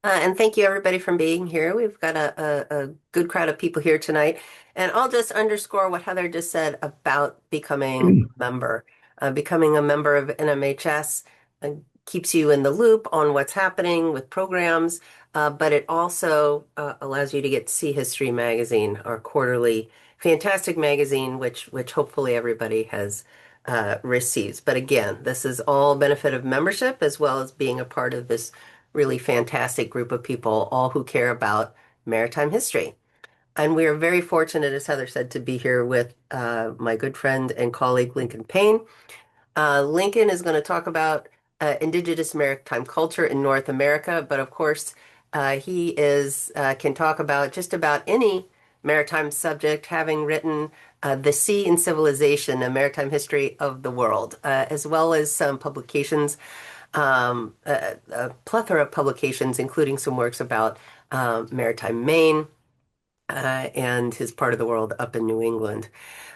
And thank you everybody for being here. We've got a good crowd of people here tonight. And I'll just underscore what Heather just said about becoming a member. Becoming a member of NMHS keeps you in the loop on what's happening with programs, but it also allows you to get to see History Magazine, our quarterly fantastic magazine, which hopefully everybody has receives. But again, this is all benefit of membership as well as being a part of this really fantastic group of people, all who care about maritime history. And we are very fortunate, as Heather said, to be here with my good friend and colleague, Lincoln Paine. Lincoln is going to talk about Indigenous Maritime culture in North America, but of course, he is can talk about just about any maritime subject, having written The Sea and Civilization, a Maritime History of the World, as well as some publications, a plethora of publications, including some works about maritime Maine and his part of the world up in New England.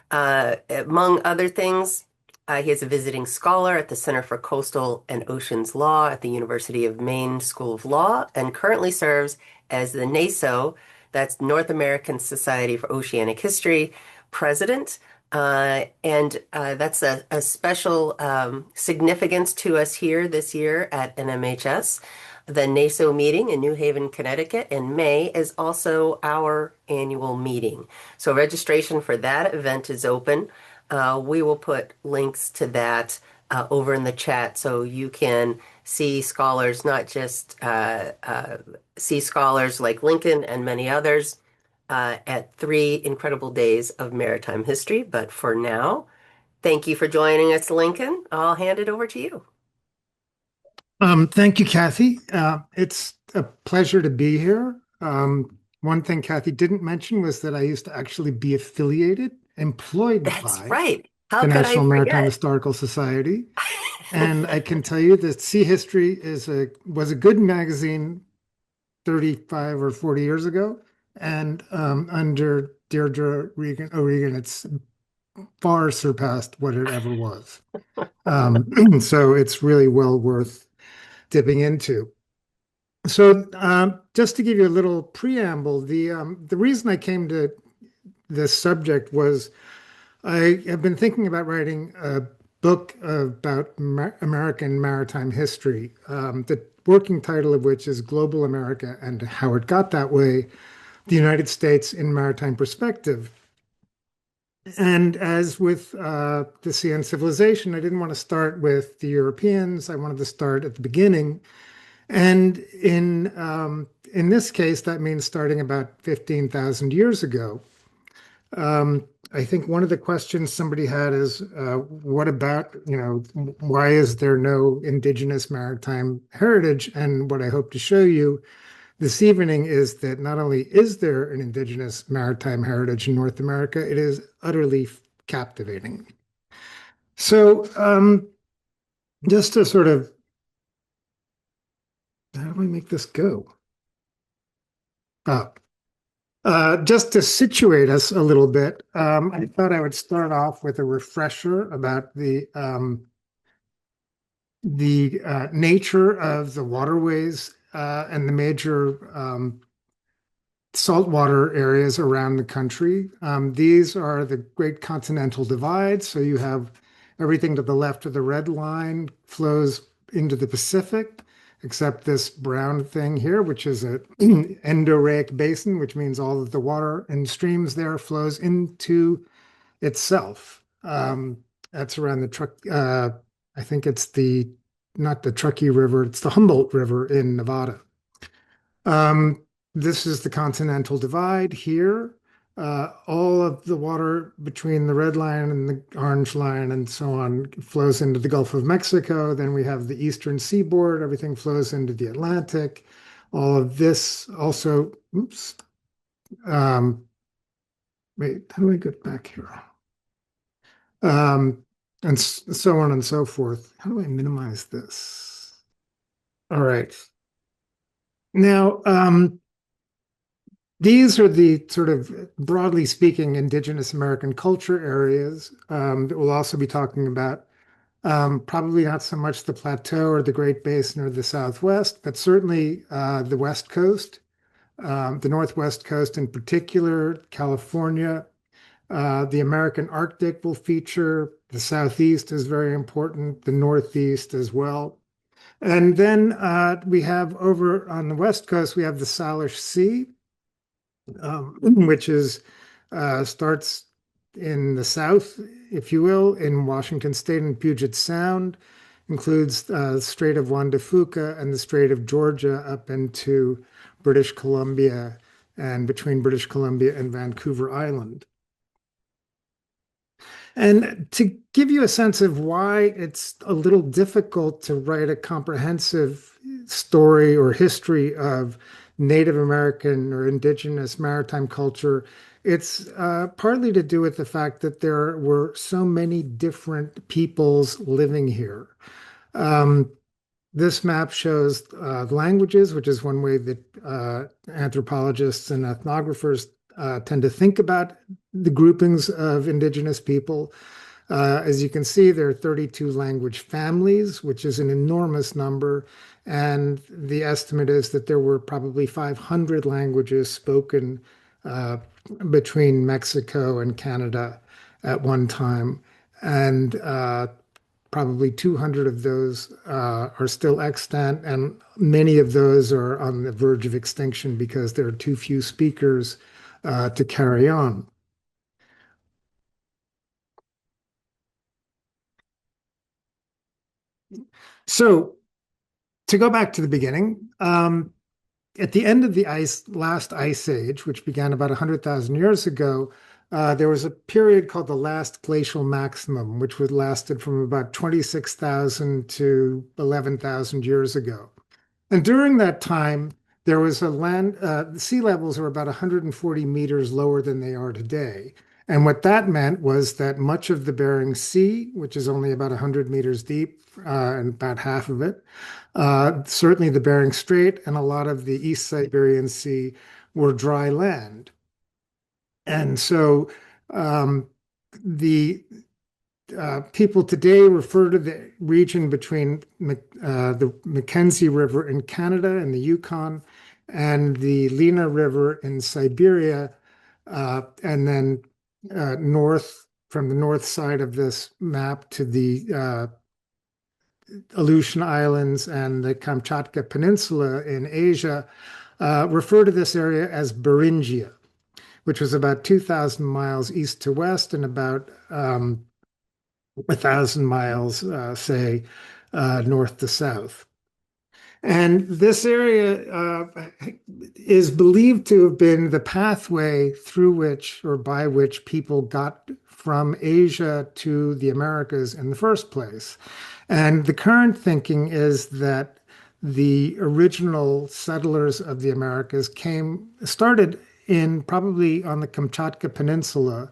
Among other things, he is a visiting scholar at the Center for Coastal and Oceans Law at the University of Maine School of Law and currently serves as the NASO, that's North American Society for Oceanic History, president. And that's a special significance to us here this year at NMHS. The NASO meeting in New Haven, Connecticut in May is also our annual meeting. So registration for that event is open. We will put links to that over in the chat so you can see scholars, not just see scholars like Lincoln and many others at 3 incredible days of maritime history. But for now, thank you for joining us, Lincoln. I'll hand it over to you. Thank you, Kathy. It's a pleasure to be here. One thing Kathy didn't mention was that I used to actually be affiliated, employed That's by right. How the could I National Maritime forget? Historical Society. And I can tell you that Sea History was a good magazine 35 or 40 years ago. And under Deirdre O'Regan, it's far surpassed what it ever was. So it's really well worth dipping into. So, just to give you a little preamble, the reason I came to this subject was I have been thinking about writing a book about American maritime history. The working title of which is Global America and How It Got That Way: The United States in Maritime Perspective. And as with the Sea and Civilization, I didn't want to start with the Europeans. I wanted to start at the beginning. And in this case, that means starting about 15,000 years ago. I think one of the questions somebody had is, what about, why is there no indigenous maritime heritage? And what I hope to show you this evening is that not only is there an indigenous maritime heritage in North America, it is utterly captivating. So just to sort of, how do we make this go? Just to situate us a little bit, I thought I would start off with a refresher about the nature of the waterways and the major saltwater areas around the country. These are the Great Continental Divide. So you have everything to the left of the red line flows into the Pacific, except this brown thing here, which is an endorheic basin, which means all of the water and streams there flows into itself. That's around the truck. I think it's not the Truckee River, it's the Humboldt River in Nevada. This is the Continental Divide here. All of the water between the red line and the orange line and so on flows into the Gulf of Mexico. Then we have the eastern seaboard. Everything flows into the Atlantic. All of this also, oops. Wait, how do I get back here? And so on and so forth. How do I minimize this? All right. Now, these are the sort of, broadly speaking, Indigenous American culture areas that we'll also be talking about Probably not so much the plateau or the Great Basin or the Southwest, but certainly the West Coast, the Northwest Coast in particular, California. The American Arctic will feature. The Southeast is very important, the Northeast as well. And then we have over on the West Coast, we have the Salish Sea, which is starts in the south, if you will, in Washington State and Puget Sound, includes Strait of Juan de Fuca and the Strait of Georgia up into British Columbia and between British Columbia and Vancouver Island. And to give you a sense of why it's a little difficult to write a comprehensive story or history of Native American or Indigenous maritime culture, it's partly to do with the fact that there were so many different peoples living here. Um, this map shows languages, which is one way that anthropologists and ethnographers tend to think about the groupings of indigenous people. As you can see, there are 32 language families, which is an enormous number. And the estimate is that there were probably 500 languages spoken uh, between Mexico and Canada at one time. And probably 200 of those are still extant, and many of those are on the verge of extinction because there are too few speakers to carry on. So, to go back to the beginning, at the end of the last ice age, which began about 100,000 years ago, there was a period called the last glacial maximum, which would lasted from about 26,000 to 11,000 years ago. And during that time, there was the sea levels were about 140 meters lower than they are today. And what that meant was that much of the Bering Sea, which is only about 100 meters deep, and about half of it, certainly the Bering Strait and a lot of the East Siberian Sea were dry land. And so um, the people today refer to the region between the Mackenzie River in Canada and the Yukon and the Lena River in Siberia, and then north from the north side of this map to the Aleutian Islands and the Kamchatka Peninsula in Asia, refer to this area as Beringia, which was about 2,000 miles east to west and about 1,000 miles, say, north to south. And this area is believed to have been the pathway through which or by which people got from Asia to the Americas in the first place. And the current thinking is that the original settlers of the Americas started in probably on the Kamchatka Peninsula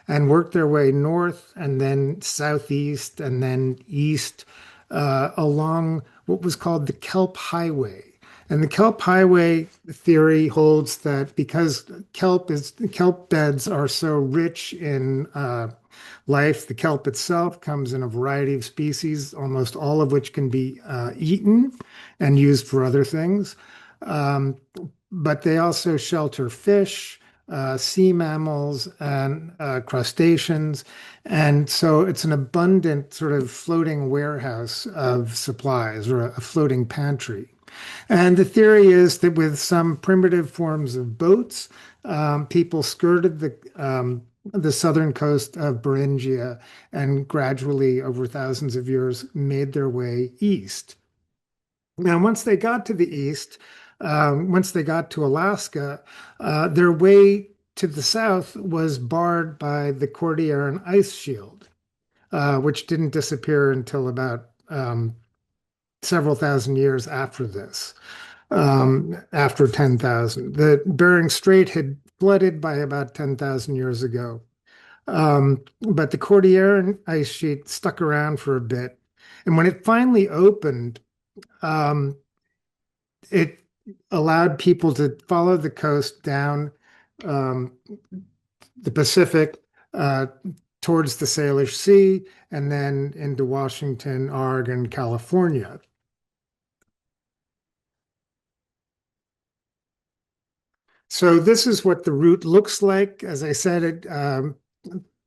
and worked their way north and then southeast and then east along what was called the Kelp Highway. And the Kelp Highway theory holds that because kelp beds are so rich in life, the kelp itself comes in a variety of species, almost all of which can be eaten and used for other things. Um, but they also shelter fish, sea mammals, and crustaceans. And so it's an abundant sort of floating warehouse of supplies or a floating pantry. And the theory is that with some primitive forms of boats, people skirted the southern coast of Beringia and gradually, over thousands of years, made their way east. Now, once they got to the east, once they got to Alaska, their way to the south was barred by the Cordilleran ice shield, which didn't disappear until about several thousand years after this, after 10,000. The Bering Strait had flooded by about 10,000 years ago. But the Cordilleran ice sheet stuck around for a bit. And when it finally opened, um, it allowed people to follow the coast down um, the Pacific uh, towards the Salish Sea, and then into Washington, Oregon, California. So this is what the route looks like. As I said,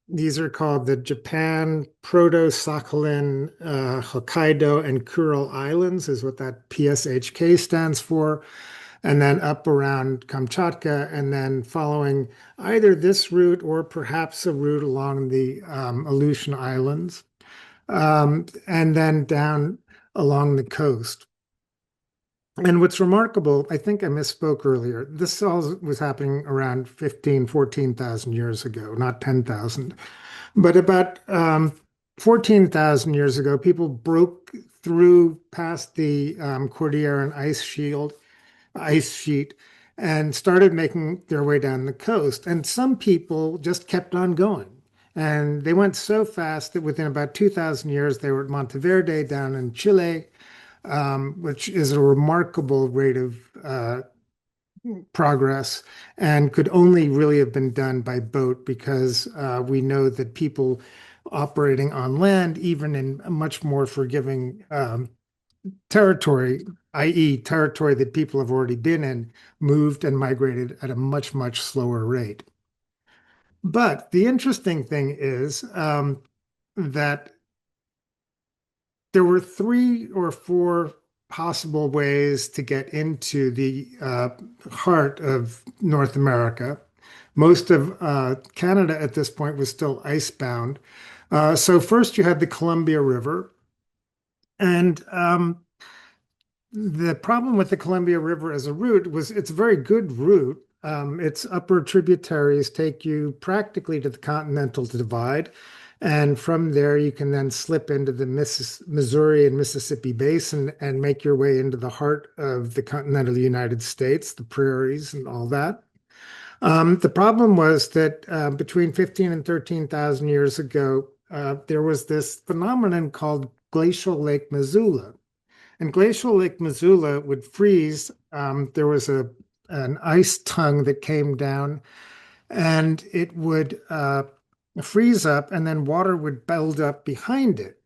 these are called the Japan, Proto-Sakhalin, Hokkaido, and Kuril Islands, is what that PSHK stands for. And then up around Kamchatka, and then following either this route or perhaps a route along the Aleutian Islands, and then down along the coast. And what's remarkable, I think I misspoke earlier, this all was happening around 15, 14,000 years ago, not 10,000. But about 14,000 years ago, people broke through past the Cordilleran ice sheet and started making their way down the coast. And some people just kept on going. And they went so fast that within about 2,000 years, they were at Monteverde down in Chile, which is a remarkable rate of progress and could only really have been done by boat because we know that people operating on land, even in a much more forgiving territory, i.e., territory that people have already been in, moved and migrated at a much, much slower rate. But the interesting thing is that there were 3 or 4 possible ways to get into the heart of North America. Most of Canada at this point was still icebound. So first you had the Columbia River. And the problem with the Columbia River as a route was it's a very good route. Its upper tributaries take you practically to the Continental Divide. And from there, you can then slip into the Missouri and Mississippi Basin and make your way into the heart of the continental United States, the prairies and all that. The problem was that between 15 and 13,000 years ago, there was this phenomenon called glacial Lake Missoula. And glacial Lake Missoula would freeze. There was an ice tongue that came down, and it would freeze up, and then water would build up behind it.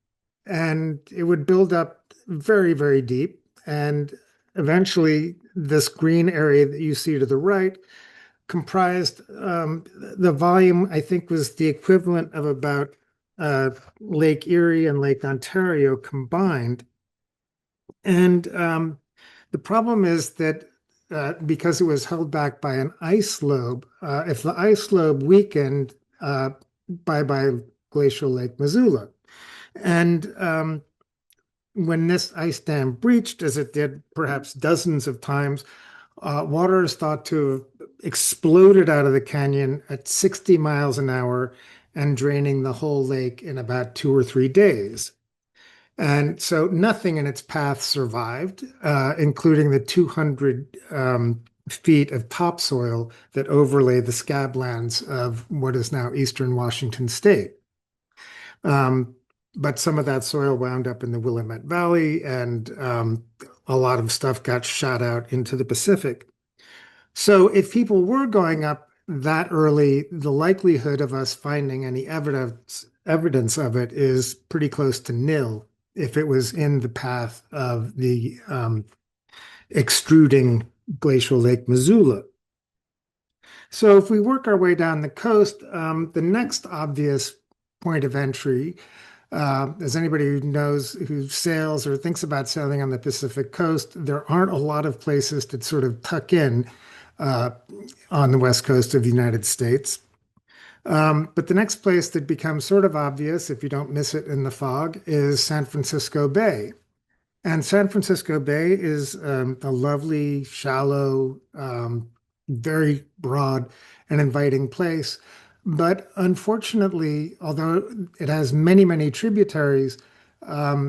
And it would build up very, very deep. And eventually, this green area that you see to the right comprised the volume, I think, was the equivalent of about Lake Erie and Lake Ontario combined. And the problem is that because it was held back by an ice lobe, if the ice lobe weakened, bye-bye glacial Lake Missoula. And when this ice dam breached, as it did perhaps dozens of times, water is thought to have exploded out of the canyon at 60 miles an hour and draining the whole lake in about 2 or 3 days. And so nothing in its path survived, including the 200 feet of topsoil that overlay the scablands of what is now eastern Washington state. But some of that soil wound up in the Willamette Valley, and a lot of stuff got shot out into the Pacific. So if people were going up that early, the likelihood of us finding any evidence of it is pretty close to nil if it was in the path of the extruding glacial Lake Missoula. So if we work our way down the coast, the next obvious point of entry, as anybody who knows, who sails or thinks about sailing on the Pacific coast, there aren't a lot of places to sort of tuck in on the west coast of the United States. But the next place that becomes sort of obvious, if you don't miss it in the fog, is San Francisco Bay. And San Francisco Bay is a lovely, shallow, very broad and inviting place. But unfortunately, although it has many, many tributaries,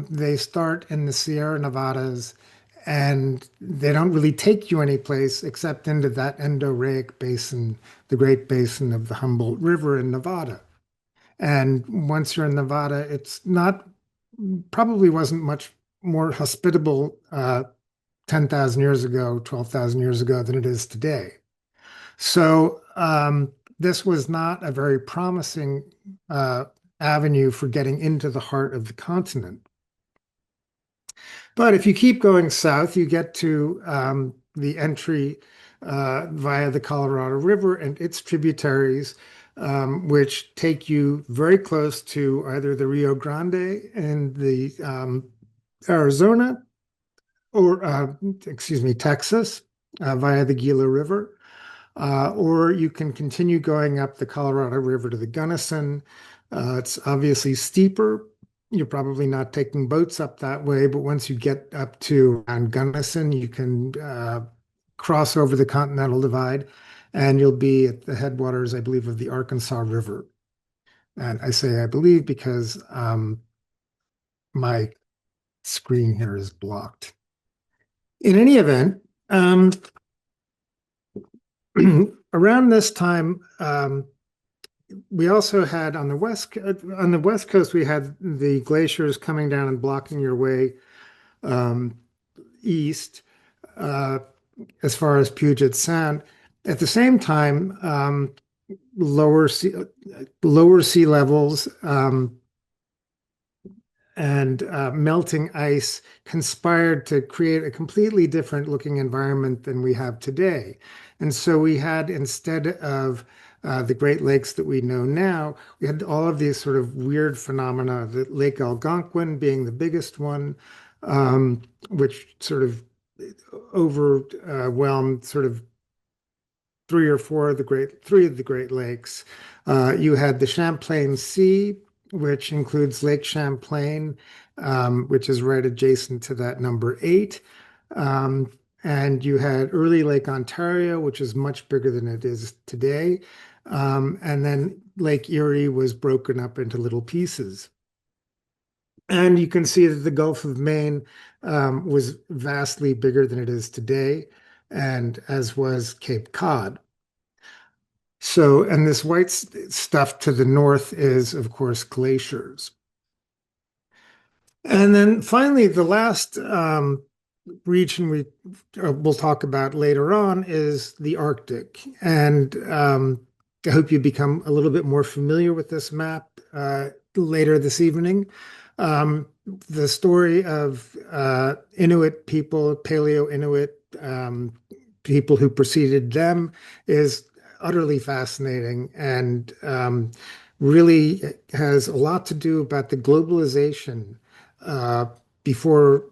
they start in the Sierra Nevadas, and they don't really take you anyplace except into that endorheic basin, the Great Basin of the Humboldt River in Nevada. And once you're in Nevada, it's not, probably wasn't much more hospitable 10,000 years ago, 12,000 years ago than it is today. So this was not a very promising uh, avenue for getting into the heart of the continent. But if you keep going south, you get to the entry via the Colorado River and its tributaries, which take you very close to either the Rio Grande and the Arizona, or excuse me, Texas, via the Gila River. Or you can continue going up the Colorado River to the Gunnison. It's obviously steeper. You're probably not taking boats up that way, but once you get up to around Gunnison, you can cross over the Continental Divide, and you'll be at the headwaters, I believe, of the Arkansas River. And I say I believe because my screen here is blocked. In any event, around this time, we also had on the west coast, we had the glaciers coming down and blocking your way east uh, as far as Puget Sound. At the same time, lower sea levels and melting ice conspired to create a completely different looking environment than we have today. And so we had, instead of the Great Lakes that we know now, we had all of these sort of weird phenomena, the Lake Algonquin being the biggest one, which sort of overwhelmed sort of three of the Great Lakes. You had the Champlain Sea, which includes Lake Champlain, which is right adjacent to that number eight. And you had early Lake Ontario, which is much bigger than it is today. And then Lake Erie was broken up into little pieces. And you can see that the Gulf of Maine was vastly bigger than it is today, and as was Cape Cod. So, and this white stuff to the north is, of course, glaciers. And then finally, the last region we'll talk about later on is the Arctic. And I hope you become a little bit more familiar with this map later this evening. The story of Inuit people, Paleo Inuit people who preceded them, is utterly fascinating and really has a lot to do about the globalization before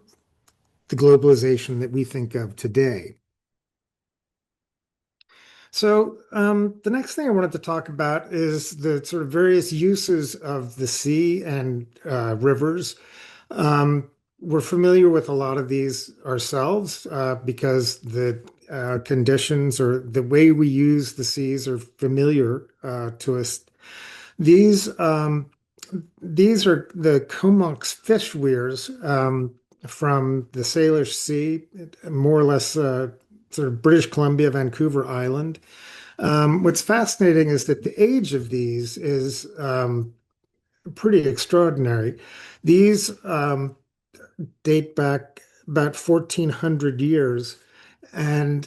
the globalization that we think of today. So the next thing I wanted to talk about is the sort of various uses of the sea and rivers. We're familiar with a lot of these ourselves because the conditions or the way we use the seas are familiar to us. These these are the Comox fish weirs from the Salish Sea, more or less sort of British Columbia, Vancouver Island. What's fascinating is that the age of these is pretty extraordinary. These date back about 1,400 years, and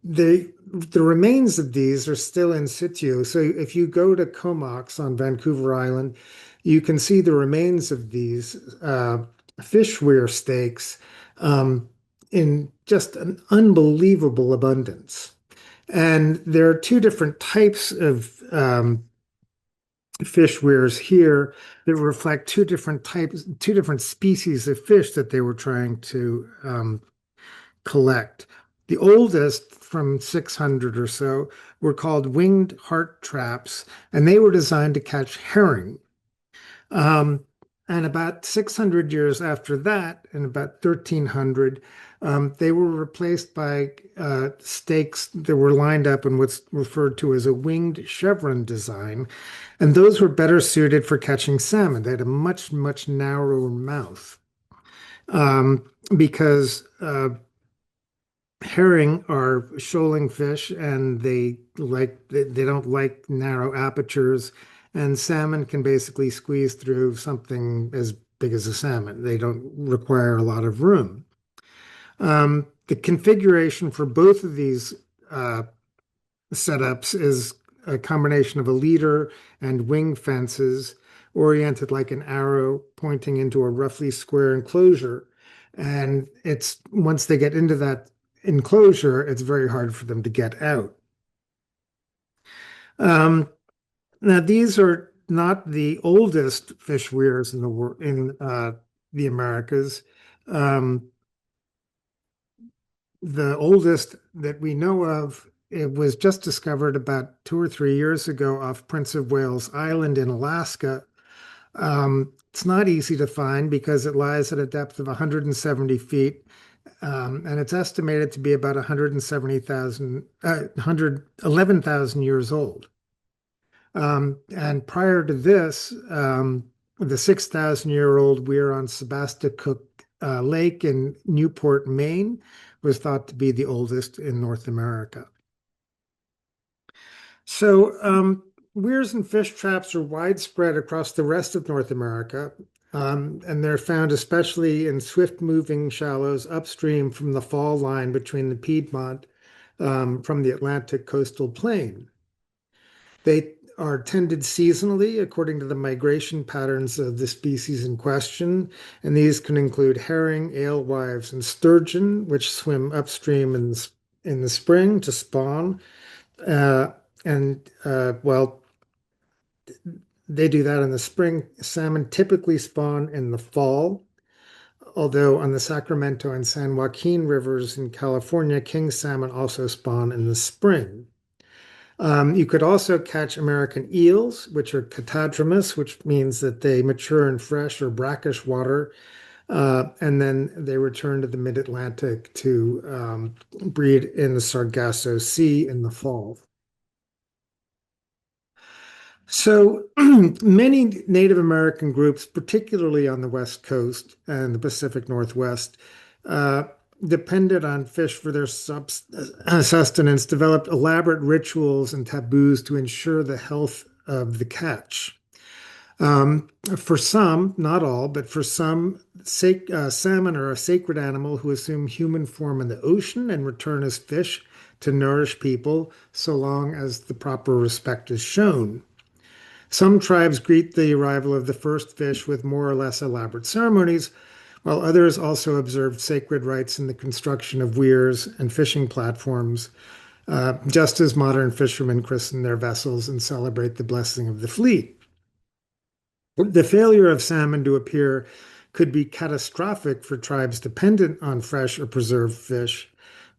the remains of these are still in situ. So if you go to Comox on Vancouver Island, you can see the remains of these fish weir stakes in just an unbelievable abundance. And there are two different types of fish weirs here that reflect two different species of fish that they were trying to collect. The oldest, from 600 or so, were called winged heart traps, and they were designed to catch herring. And about 600 years after that, in about 1300, they were replaced by stakes that were lined up in what's referred to as a winged chevron design. And those were better suited for catching salmon. They had a much, much narrower mouth because herring are shoaling fish and they don't like narrow apertures, and salmon can basically squeeze through something as big as a salmon. They don't require a lot of room. The configuration for both of these setups is a combination of a leader and wing fences oriented like an arrow pointing into a roughly square enclosure. And it's once they get into that enclosure, it's very hard for them to get out. Um, Now, these are not the oldest fish weirs in the world in the Americas. Um, the oldest that we know of, it was just discovered about 2 or 3 years ago off Prince of Wales Island in Alaska. It's not easy to find because it lies at a depth of 170 feet, and it's estimated to be about 111,000 years old. And prior to this, the 6,000-year-old weir on Sebasticook Lake in Newport, Maine, was thought to be the oldest in North America. So, weirs and fish traps are widespread across the rest of North America, and they're found especially in swift-moving shallows upstream from the fall line between the Piedmont from the Atlantic coastal plain. They are tended seasonally according to the migration patterns of the species in question, and these can include herring, alewives, and sturgeon, which swim upstream in the spring to spawn. Uh, well, they do that in the spring. Salmon typically spawn in the fall, although on the Sacramento and San Joaquin rivers in California, king salmon also spawn in the spring. You could also catch American eels, which are catadromous, which means that they mature in fresh or brackish water, and then they return to the mid-Atlantic to breed in the Sargasso Sea in the fall. So many Native American groups, particularly on the West Coast and the Pacific Northwest, uh, depended on fish for their sustenance, developed elaborate rituals and taboos to ensure the health of the catch. For some, not all, but for some, salmon are a sacred animal who assume human form in the ocean and return as fish to nourish people so long as the proper respect is shown. Some tribes greet the arrival of the first fish with more or less elaborate ceremonies, while others also observed sacred rites in the construction of weirs and fishing platforms, just as modern fishermen christen their vessels and celebrate the blessing of the fleet. The failure of salmon to appear could be catastrophic for tribes dependent on fresh or preserved fish,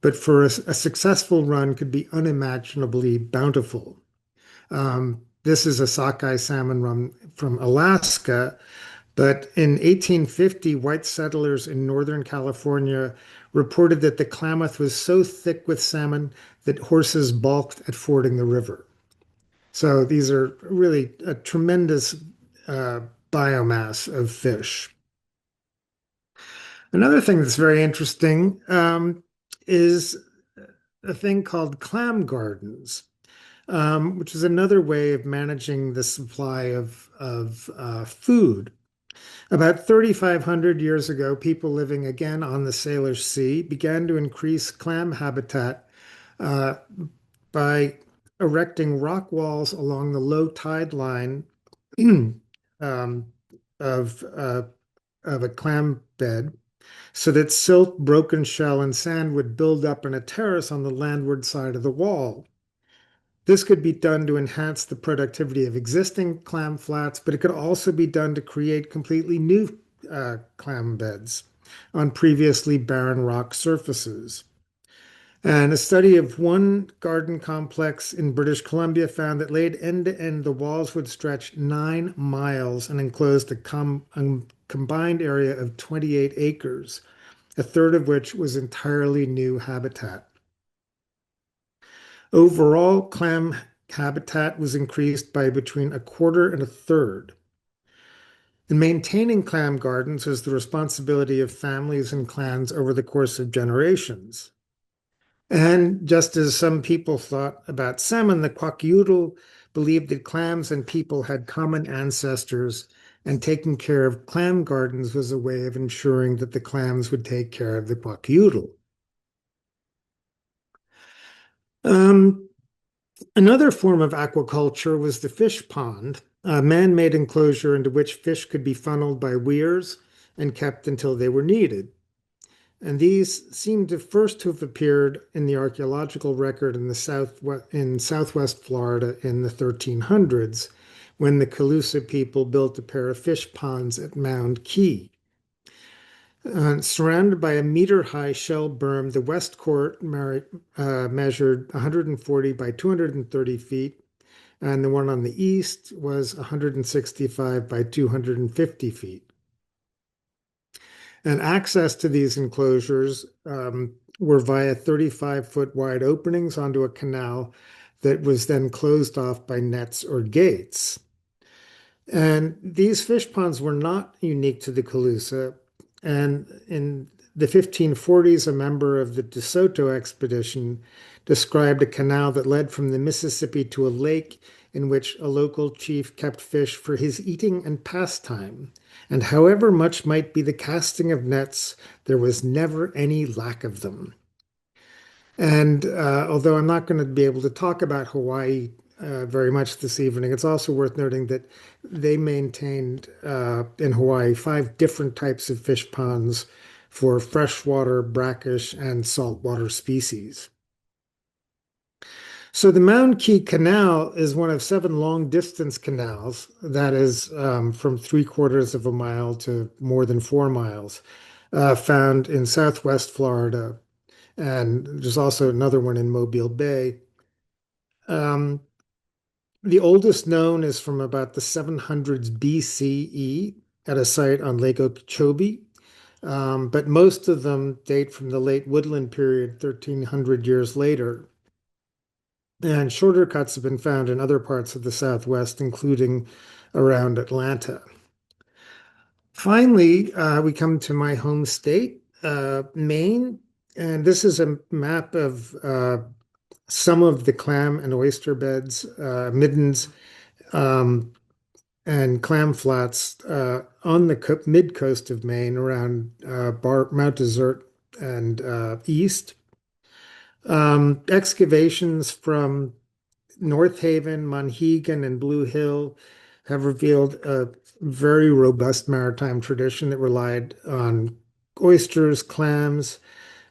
but for a successful run could be unimaginably bountiful. This is a sockeye salmon run from Alaska, but in 1850, white settlers in Northern California reported that the Klamath was so thick with salmon that horses balked at fording the river. So these are really a tremendous uh, biomass of fish. Another thing that's very interesting is a thing called clam gardens, which is another way of managing the supply of food. About 3,500 years ago, people living again on the Salish Sea began to increase clam habitat uh, by erecting rock walls along the low tide line um, of, uh, of a clam bed so that silt, broken shell, and sand would build up in a terrace on the landward side of the wall. This could be done to enhance the productivity of existing clam flats, but it could also be done to create completely new clam beds on previously barren rock surfaces. And a study of one garden complex in British Columbia found that laid end to end, the walls would stretch 9 miles and enclosed a combined area of 28 acres, a third of which was entirely new habitat. Overall, clam habitat was increased by between a quarter and a third. And maintaining clam gardens is the responsibility of families and clans over the course of generations. And just as some people thought about salmon, the Kwakiutl believed that clams and people had common ancestors, and taking care of clam gardens was a way of ensuring that the clams would take care of the Kwakiutl. Um, Another form of aquaculture was the fish pond, a man-made enclosure into which fish could be funneled by weirs and kept until they were needed. And these seem to first to have appeared in the archaeological record in southwest Florida in the 1300s, when the Calusa people built a pair of fish ponds at Mound Key. Surrounded by a meter-high shell berm, the west court measured 140 by 230 feet, and the one on the east was 165 by 250 feet. And access to these enclosures were via 35-foot wide openings onto a canal that was then closed off by nets or gates. And these fish ponds were not unique to the Calusa. And in the 1540s, a member of the De Soto expedition described a canal that led from the Mississippi to a lake in which a local chief kept fish for his eating and pastime. And however much might be the casting of nets, there was never any lack of them. And although I'm not going to be able to talk about Hawaii very much this evening, it's also worth noting that they maintained in Hawaii 5 different types of fish ponds for freshwater, brackish, and saltwater species. So the Mound Key Canal is one of 7 long-distance canals that is from 3/4 of a mile to more than 4 miles, found in southwest Florida. And there's also another one in Mobile Bay. Um, the oldest known is from about the 700s BCE at a site on Lake Okeechobee, but most of them date from the late Woodland period, 1,300 years later. And shorter cuts have been found in other parts of the Southwest, including around Atlanta. Finally, we come to my home state, Maine, and this is a map of some of the clam and oyster beds, middens, um, and clam flats on the mid coast of Maine around Mount Desert and east. Excavations from North Haven, Monhegan, and Blue Hill have revealed a very robust maritime tradition that relied on oysters, clams,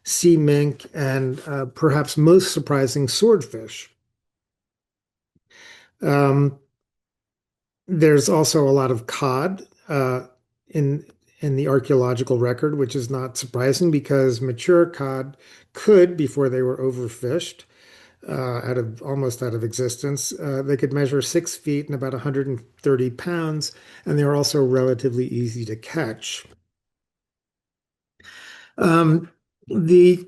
sea mink, and perhaps most surprising, swordfish. Um, there's also a lot of cod in in the archaeological record, which is not surprising because mature cod could, before they were overfished, almost out of existence, they could measure 6 feet and about 130 pounds, and they were also relatively easy to catch. Um, the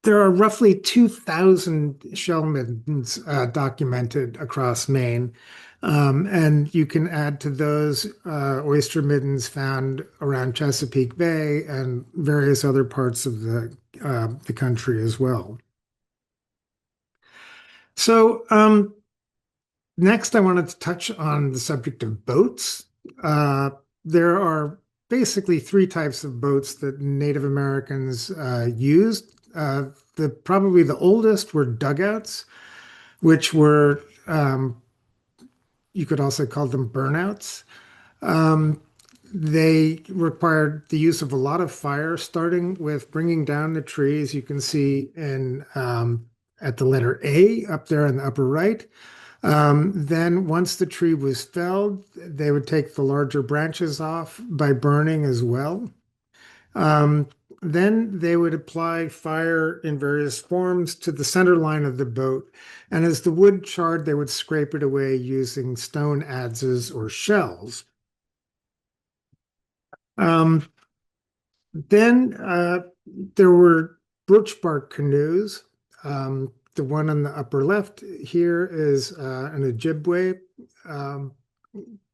There are roughly 2,000 shell middens documented across Maine. And you can add to those oyster middens found around Chesapeake Bay and various other parts of the country as well. So next, I wanted to touch on the subject of boats. There are basically 3 types of boats that Native Americans used. Probably the oldest were dugouts, which were you could also call them burnouts. Um, they required the use of a lot of fire, starting with bringing down the trees. You can see in at the letter A up there in the upper right. Then, once the tree was felled, they would take the larger branches off by burning as well. Um, then they would apply fire in various forms to the center line of the boat. And as the wood charred, they would scrape it away using stone adzes or shells. Um, then there were birch bark canoes. The one on the upper left here is an Ojibwe um,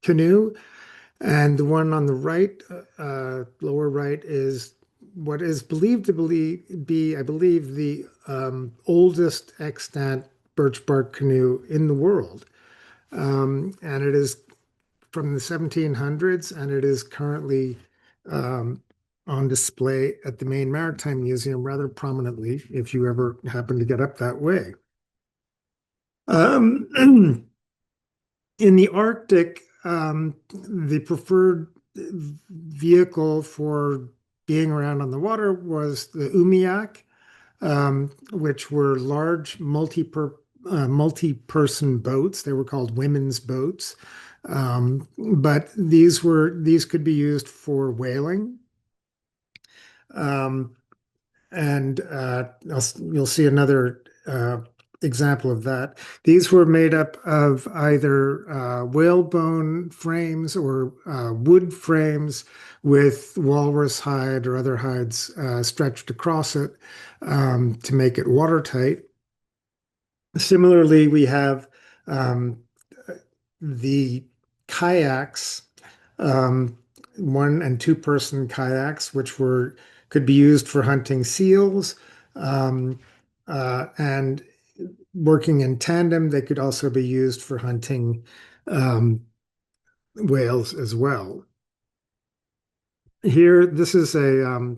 canoe, and the one on the right, lower right, is what is believed to be, I believe, the oldest extant birch bark canoe in the world. And it is from the 1700s, and it is currently um, on display at the Maine Maritime Museum rather prominently if you ever happen to get up that way. Um, in the Arctic, the preferred vehicle for being around on the water was the umiak, which were large multi-person boats. They were called women's boats, but these could be used for whaling. Um, and you'll see another example of that. These were made up of either whalebone frames or wood frames with walrus hide or other hides stretched across it to make it watertight. Similarly, we have um, the kayaks, um, one and two person kayaks, which were could be used for hunting seals, um, and working in tandem. They could also be used for hunting um, whales as well. Here, this is a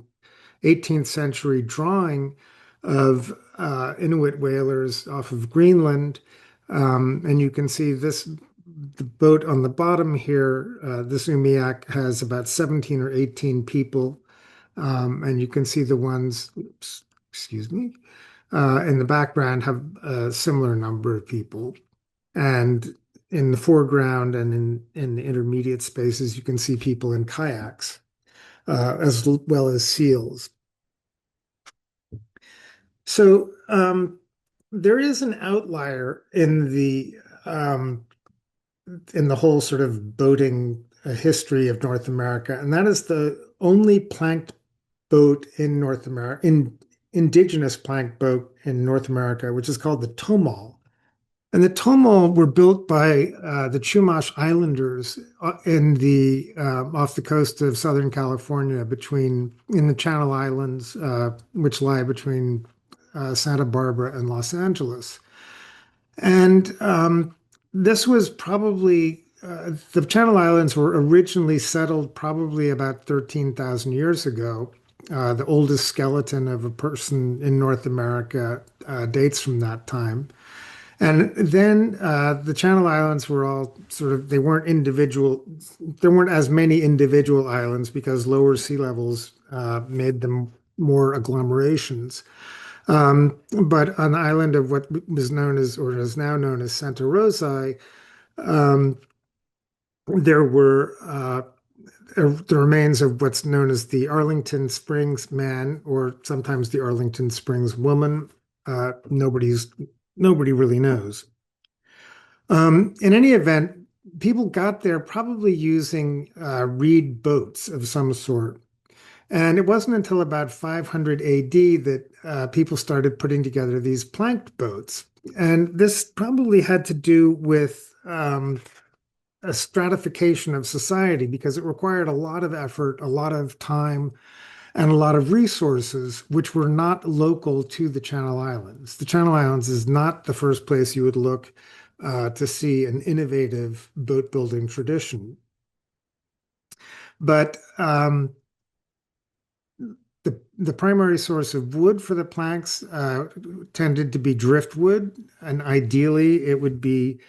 18th century drawing of Inuit whalers off of Greenland. And you can see the boat on the bottom here, this umiak has about 17 or 18 people. And you can see the ones, oops, excuse me, in the background have a similar number of people. And in the foreground and in the intermediate spaces, you can see people in kayaks, as well as seals. So there is an outlier in the whole sort of boating history of North America, and that is the only planked boat in North America, indigenous planked boat in North America, which is called the Tomol. And the Tomol were built by the Chumash Islanders in the off the coast of Southern California, in the Channel Islands, which lie between Santa Barbara and Los Angeles. And this was probably the Channel Islands were originally settled probably about 13,000 years ago. The oldest skeleton of a person in North America dates from that time. And then the Channel Islands were all sort of, there weren't as many individual islands because lower sea levels made them more agglomerations. But on the island of what was known as, or is now known as Santa Rosa, um, there were the remains of what's known as the Arlington Springs man, or sometimes the Arlington Springs woman. Nobody really knows. In any event, people got there probably using reed boats of some sort. And it wasn't until about 500 AD that people started putting together these planked boats. And this probably had to do with a stratification of society because it required a lot of effort, a lot of time, and a lot of resources, which were not local to the Channel Islands. The Channel Islands is not the first place you would look to see an innovative boat building tradition. But the primary source of wood for the planks tended to be driftwood, and ideally it would be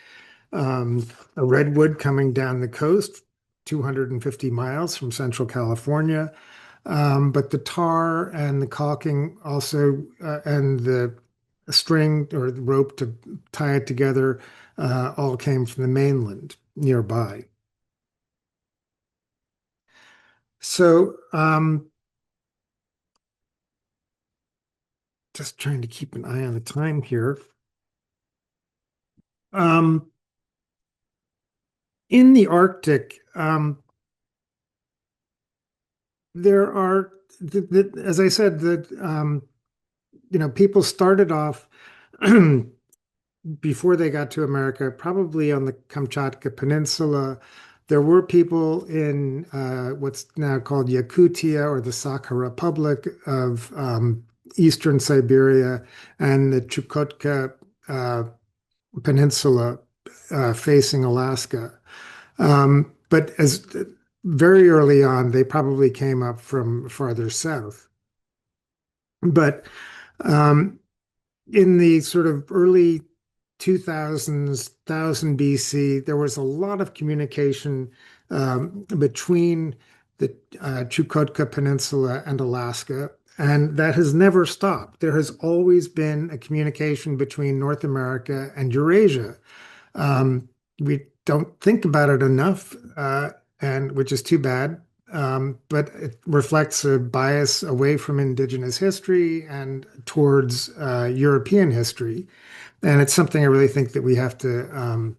a redwood coming down the coast, 250 miles from Central California. But the tar and the caulking also, and the string or the rope to tie it together, all came from the mainland nearby. So, just trying to keep an eye on the time here. Um, in the Arctic, there are, as I said, that people started off before they got to America, probably on the Kamchatka Peninsula. There were people in what's now called Yakutia or the Sakha Republic of Eastern Siberia and the Chukotka Peninsula facing Alaska. But as very early on, they probably came up from farther south. But in the sort of early 2000s, 1000 BC, there was a lot of communication between the Chukotka Peninsula and Alaska, and that has never stopped. There has always been a communication between North America and Eurasia. We don't think about it enough, and which is too bad. But it reflects a bias away from Indigenous history and towards European history. And it's something I really think that we have to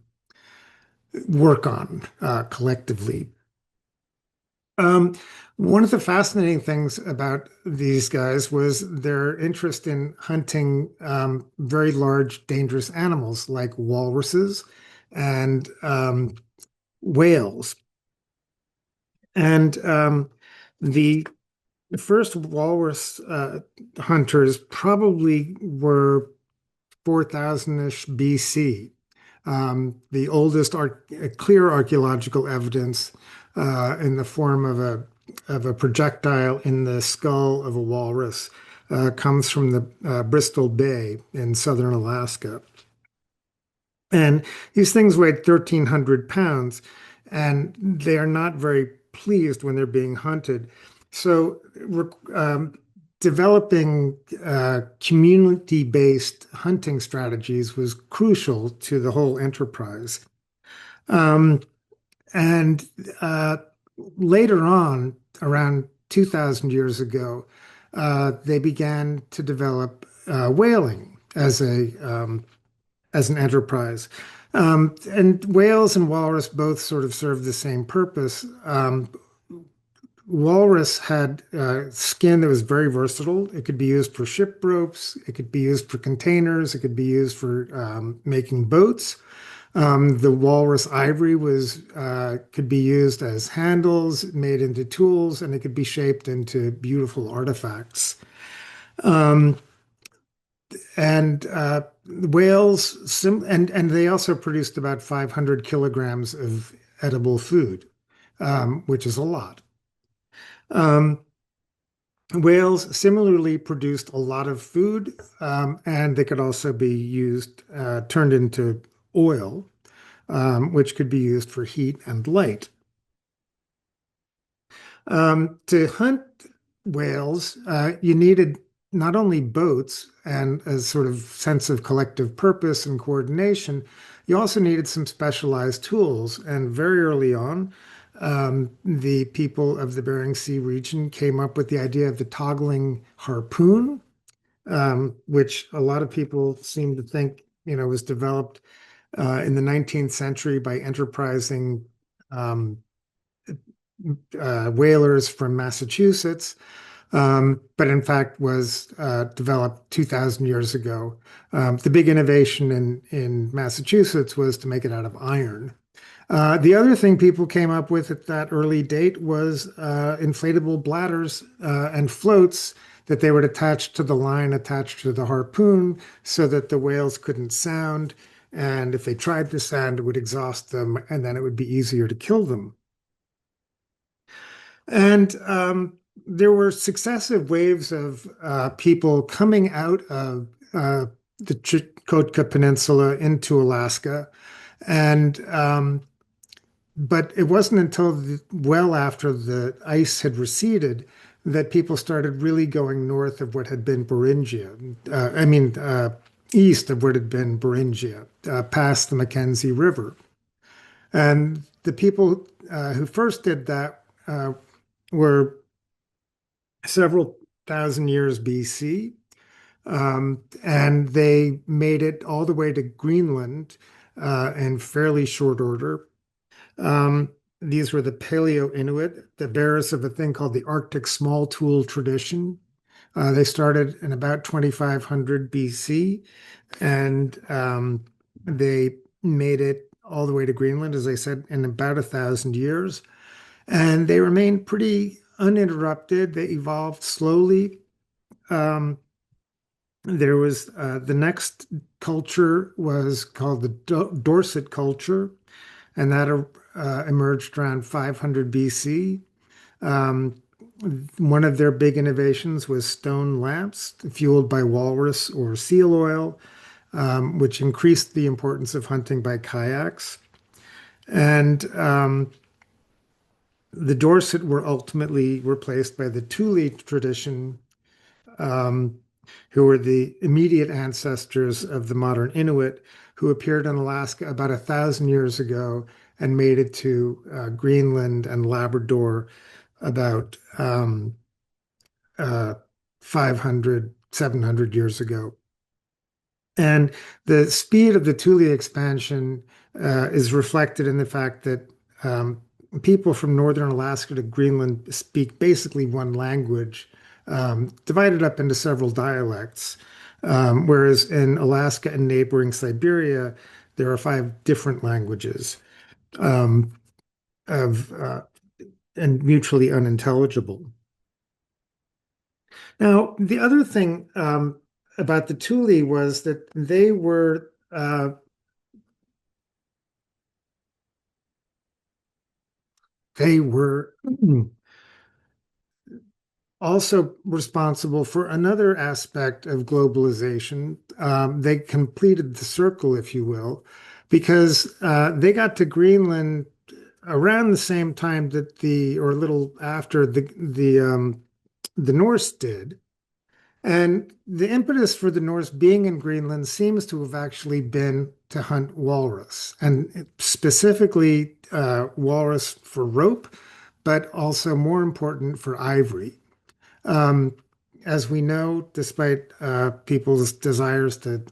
work on collectively. Um, One of the fascinating things about these guys was their interest in hunting very large, dangerous animals like walruses and whales. And the first walrus hunters probably were 4000-ish BC. The oldest clear archaeological evidence in the form of a projectile in the skull of a walrus comes from the Bristol Bay in southern Alaska. And these things weighed 1,300 pounds, and they are not very pleased when they're being hunted. So, developing community-based hunting strategies was crucial to the whole enterprise. Um, and Later on, around 2,000 years ago, they began to develop whaling as an enterprise. And whales and walrus both sort of serve the same purpose. Walrus had skin that was very versatile. It could be used for ship ropes, it could be used for containers, it could be used for making boats. The walrus ivory was could be used as handles, made into tools, and it could be shaped into beautiful artifacts. Um, and Whales, and they also produced about 500 kilograms of edible food, which is a lot. Um, Whales similarly produced a lot of food, and they could also be used, turned into oil, which could be used for heat and light. To hunt whales, you needed not only boats and a sort of sense of collective purpose and coordination, you also needed some specialized tools. And very early on, the people of the Bering Sea region came up with the idea of the toggling harpoon, which a lot of people seem to think, was developed in the 19th century by enterprising um, whalers from Massachusetts, but in fact was developed 2,000 years ago. The big innovation in Massachusetts was to make it out of iron. The other thing people came up with at that early date was inflatable bladders and floats that they would attach to the line attached to the harpoon so that the whales couldn't sound. And if they tried to sound, it would exhaust them, and then it would be easier to kill them. And there were successive waves of people coming out of the Chukotka Peninsula into Alaska. And But it wasn't until well after the ice had receded that people started really going north of what had been Beringia. East of what had been Beringia, past the Mackenzie River. And the people who first did that were several thousand years BC. And they made it all the way to Greenland in fairly short order. These were the Paleo Inuit, the bearers of a thing called the Arctic small tool tradition. They started in about 2500 BC, and they made it all the way to Greenland, as I said, in about 1,000 years. And they remained pretty uninterrupted. They evolved slowly. There was the next culture was called the Dorset culture, and that emerged around 500 BC. One of their big innovations was stone lamps fueled by walrus or seal oil. which increased the importance of hunting by kayaks. And the Dorset were ultimately replaced by the Thule tradition, um, who were the immediate ancestors of the modern Inuit, who appeared in Alaska about 1,000 years ago and made it to Greenland and Labrador about uh, 500, 700 years ago. And the speed of the Thule expansion is reflected in the fact that people from northern Alaska to Greenland speak basically one language, divided up into several dialects. Whereas in Alaska and neighboring Siberia, there are five different languages um, of and mutually unintelligible. Now, the other thing about the Thule was that they were also responsible for another aspect of globalization. They completed the circle, if you will, because they got to Greenland around the same time that or a little after the Norse did. And the impetus for the Norse being in Greenland seems to have actually been to hunt walrus, and specifically walrus for rope, but also more important for ivory. Um, as we know, despite people's desires to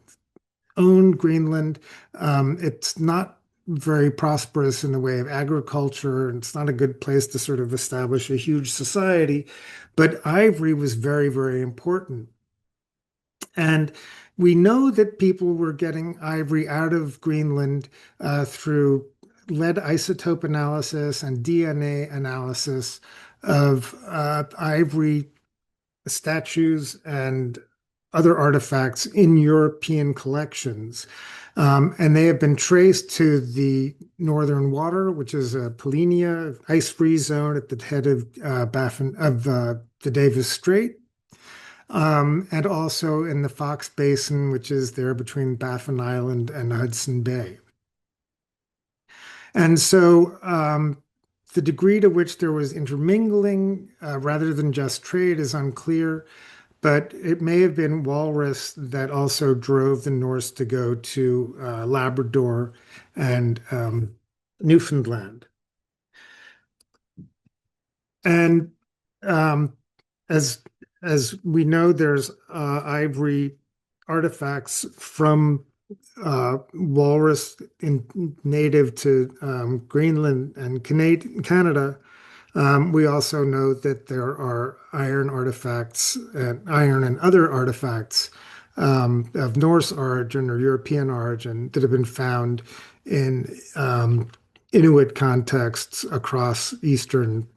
own Greenland, it's not very prosperous in the way of agriculture, and it's not a good place to sort of establish a huge society. But ivory was very, very important. And we know that people were getting ivory out of Greenland through lead isotope analysis and DNA analysis of ivory statues and other artifacts in European collections. And they have been traced to the Northern Water, which is a Polynya ice-free zone at the head of the Davis Strait, and also in the Fox Basin, which is there between Baffin Island and Hudson Bay. And so the degree to which there was intermingling rather than just trade is unclear, but it may have been walrus that also drove the Norse to go to Labrador and Newfoundland. And um, as we know, there's ivory artifacts from walrus native to Greenland and Canada. We also know that there are iron artifacts, iron and other artifacts of Norse origin or European origin that have been found in Inuit contexts across eastern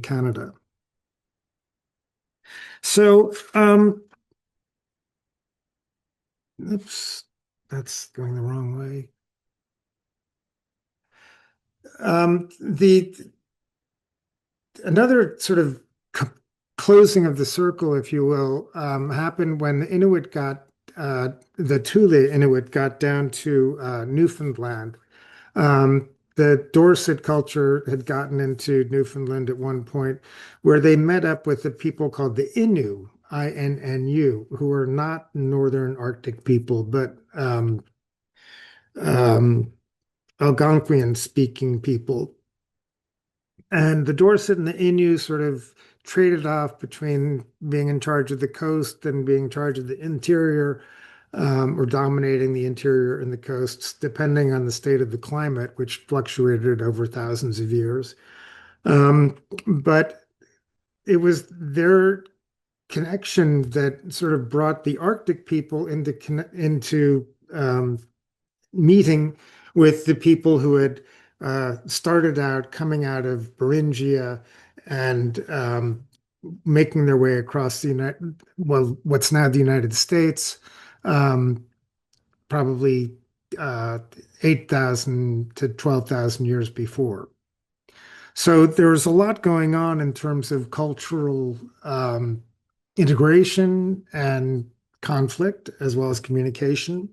Canada. So, oops, that's going the wrong way. The Another sort of closing of the circle, if you will, happened when the Thule Inuit got down to Newfoundland. The Dorset culture had gotten into Newfoundland at one point, where they met up with the people called the Innu, INNU, who are not Northern Arctic people, but um, Algonquian speaking people. And the Dorset and the Innu sort of traded off between being in charge of the coast and being in charge of the interior, or dominating the interior and the coasts, depending on the state of the climate, which fluctuated over thousands of years. But it was their connection that sort of brought the Arctic people into meeting with the people who had started out coming out of Beringia and making their way across what's now the United States, probably 8,000 to 12,000 years before. So there's a lot going on in terms of cultural integration and conflict as well as communication.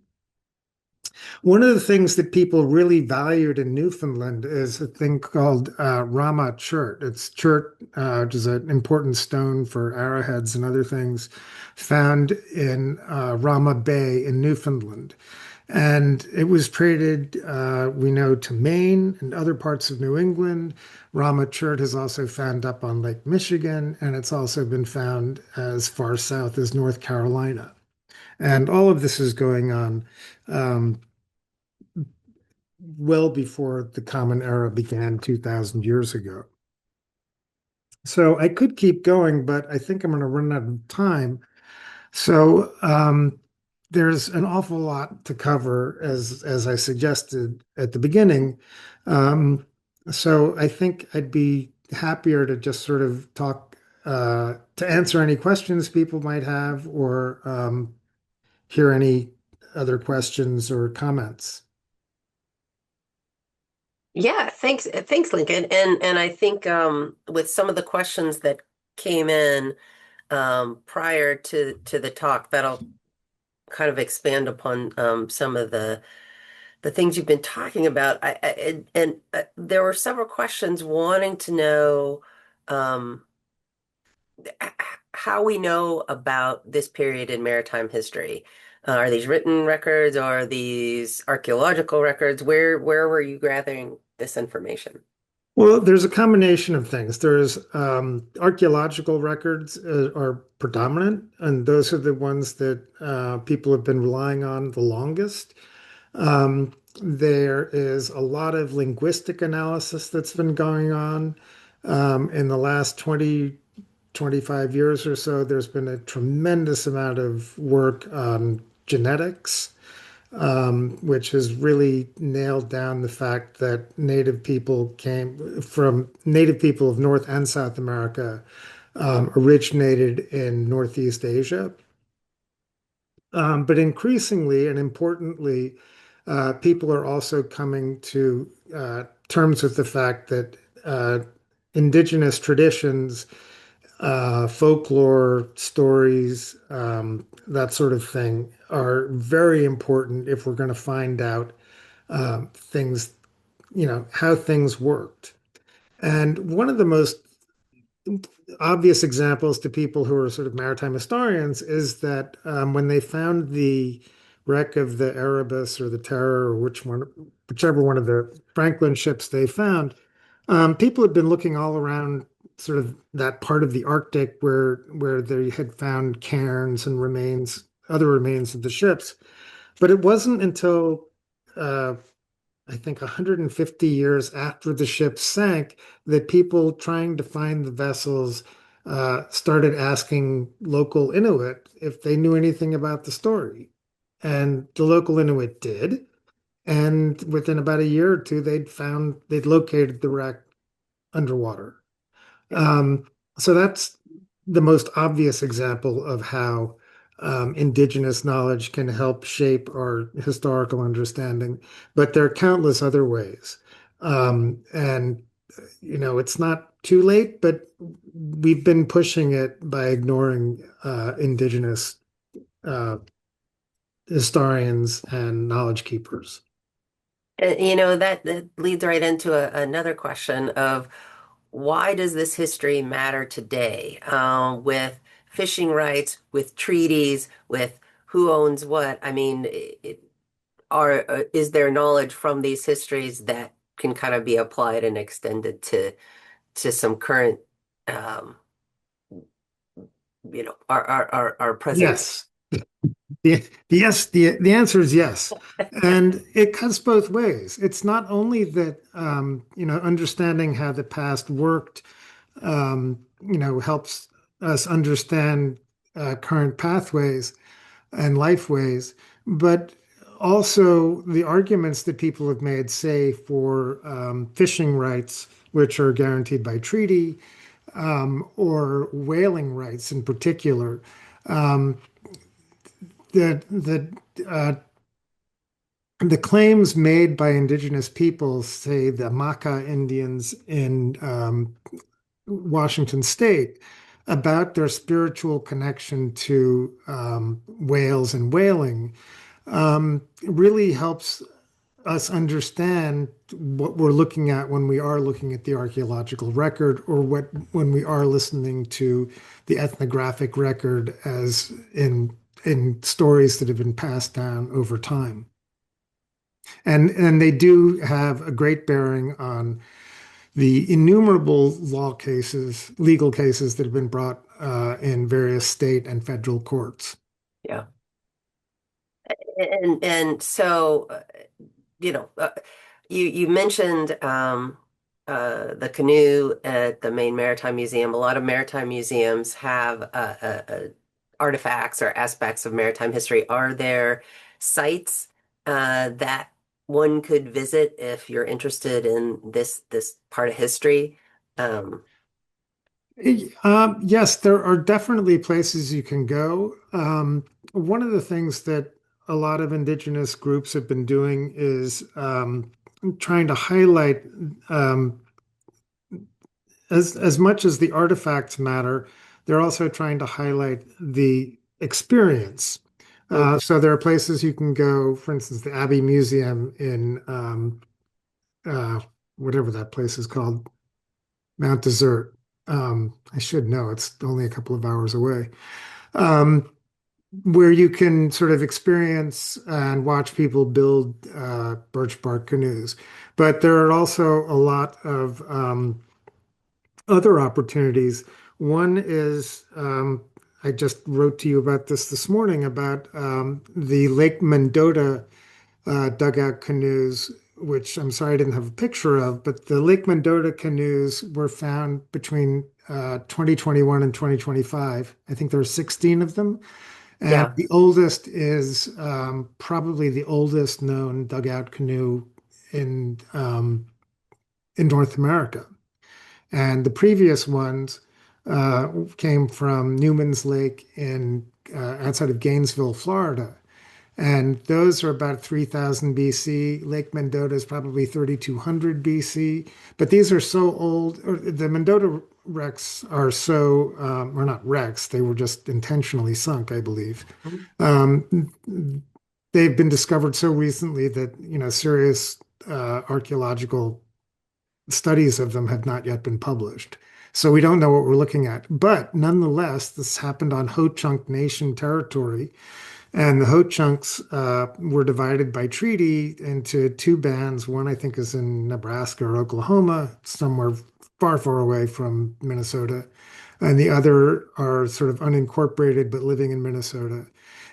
One of the things that people really valued in Newfoundland is a thing called Rama chert. It's chert, which is an important stone for arrowheads and other things, found in Rama Bay in Newfoundland. And it was traded, we know, to Maine and other parts of New England. Rama chert is also found up on Lake Michigan, and it's also been found as far south as North Carolina. And all of this is going on well before the Common Era began 2,000 years ago. So I could keep going, but I think I'm going to run out of time. So there's an awful lot to cover, as I suggested at the beginning. Um, so I think I'd be happier to just sort of talk to answer any questions people might have, or hear any other questions or comments. Yeah, thanks, Lincoln. And I think with some of the questions that came in prior to the talk, that'll kind of expand upon some of the things you've been talking about. There were several questions wanting to know um, h- how we know about this period in maritime history. Are these written records? Are these archaeological records? Where were you gathering this information? Well, there's a combination of things. There's archaeological records are predominant, and those are the ones that people have been relying on the longest. There is a lot of linguistic analysis that's been going on. In the last 20, 25 years or so, there's been a tremendous amount of work on genetics, which has really nailed down the fact that native people of North and South America originated in Northeast Asia. But increasingly and importantly, people are also coming to terms with the fact that indigenous traditions, folklore, stories, that sort of thing are very important if we're going to find out things, how things worked. And one of the most obvious examples to people who are sort of maritime historians is that when they found the wreck of the Erebus or the Terror, or whichever one of the Franklin ships they found, people had been looking all around sort of that part of the Arctic where they had found cairns and other remains of the ships. But it wasn't until uh, I think 150 years after the ship sank that people trying to find the vessels started asking local Inuit if they knew anything about the story. And the local Inuit did. And within about a year or two, they'd located the wreck underwater. Um, so that's the most obvious example of how indigenous knowledge can help shape our historical understanding. But there are countless other ways. And, it's not too late, but we've been pushing it by ignoring indigenous uh, historians and knowledge keepers. That leads right into another question of why does this history matter today, with fishing rights, with treaties, with who owns what? I mean, is there knowledge from these histories that can kind of be applied and extended to some current, um, our present? Yes. The answer is yes. And it cuts both ways. It's not only that understanding how the past worked helps us understand current pathways and life ways, but also the arguments that people have made, say, for fishing rights, which are guaranteed by treaty, or whaling rights in particular. Um, the uh, the claims made by indigenous peoples, say the Maka Indians in Washington State, about their spiritual connection to whales and whaling really helps us understand what we're looking at when we are looking at the archaeological record, or what when we are listening to the ethnographic record as in stories that have been passed down over time. And they do have a great bearing on the innumerable legal cases that have been brought in various state and federal courts. Yeah. And so you know, you mentioned the canoe at the Maine Maritime Museum. A lot of maritime museums have artifacts or aspects of maritime history. Are there sites that one could visit if you're interested in this part of history? Um, Yes, there are definitely places you can go. One of the things that a lot of indigenous groups have been doing is trying to highlight um, as much as the artifacts matter, they're also trying to highlight the experience. mm, So there are places you can go, for instance, the Abbey Museum in uh, whatever that place is called, Mount Desert. I should know, it's only a couple of hours away. Um, where you can sort of experience and watch people build birch bark canoes. But there are also a lot of other opportunities. One is, I just wrote to you about this morning about the Lake Mendota dugout canoes, which I'm sorry I didn't have a picture of, but the Lake Mendota canoes were found between 2021 and 2025. I think there are 16 of them. And yeah. the oldest is probably the oldest known dugout canoe in in North America. And the previous ones came from Newman's Lake in outside of Gainesville, Florida. And those are about 3000 BC. Lake Mendota is probably 3200 BC. But these are so old, or the Mendota wrecks are so, or not wrecks, they were just intentionally sunk, I believe. Mhm. Um, they've been discovered so recently that, serious archaeological studies of them have not yet been published. So we don't know what we're looking at. But nonetheless, this happened on Ho-Chunk Nation territory. And the Ho-Chunks were divided by treaty into two bands. One, I think, is in Nebraska or Oklahoma, somewhere far, far away from Minnesota. And the other are sort of unincorporated but living in Minnesota.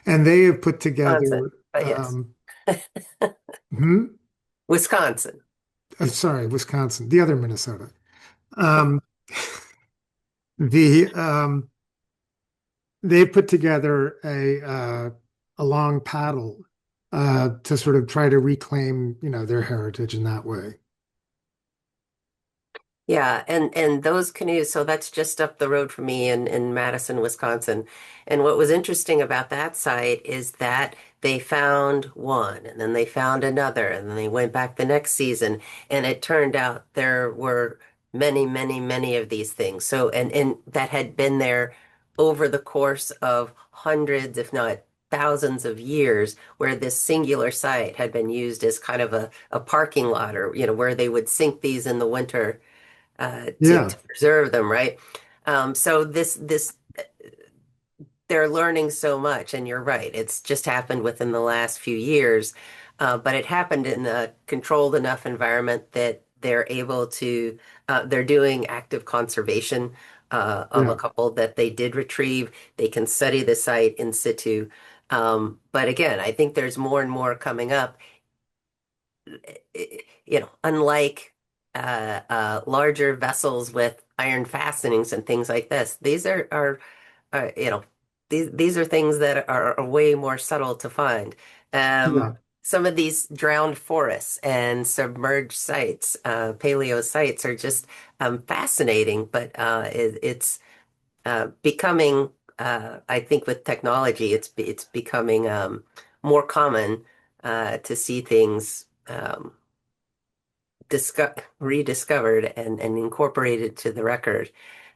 And they have put Wisconsin, together, but yes, hmm? Wisconsin. Sorry, Wisconsin, the other Minnesota. Um, the they put together a long paddle to sort of try to reclaim, their heritage in that way. Yeah, and those canoes, so that's just up the road from me in Madison, Wisconsin. And what was interesting about that site is that they found one and then they found another and then they went back the next season and it turned out there were many, many, many of these things. So and that had been there over the course of hundreds, if not thousands of years, where this singular site had been used as kind of a parking lot or, where they would sink these in the winter to Yeah, preserve them, right? So this they're learning so much, and you're right. It's just happened within the last few years, but it happened in a controlled enough environment that they're able to. They're doing active conservation of a yeah, couple that they did retrieve. They can study the site in situ. But again, I think there's more and more coming up unlike larger vessels with iron fastenings and things like this, these are these are things that are way more subtle to find. yeah, Some of these drowned forests and submerged sites, paleo sites, are just fascinating, but it's becoming, I think, with technology, it's becoming more common to see things. Rediscovered and incorporated to the record.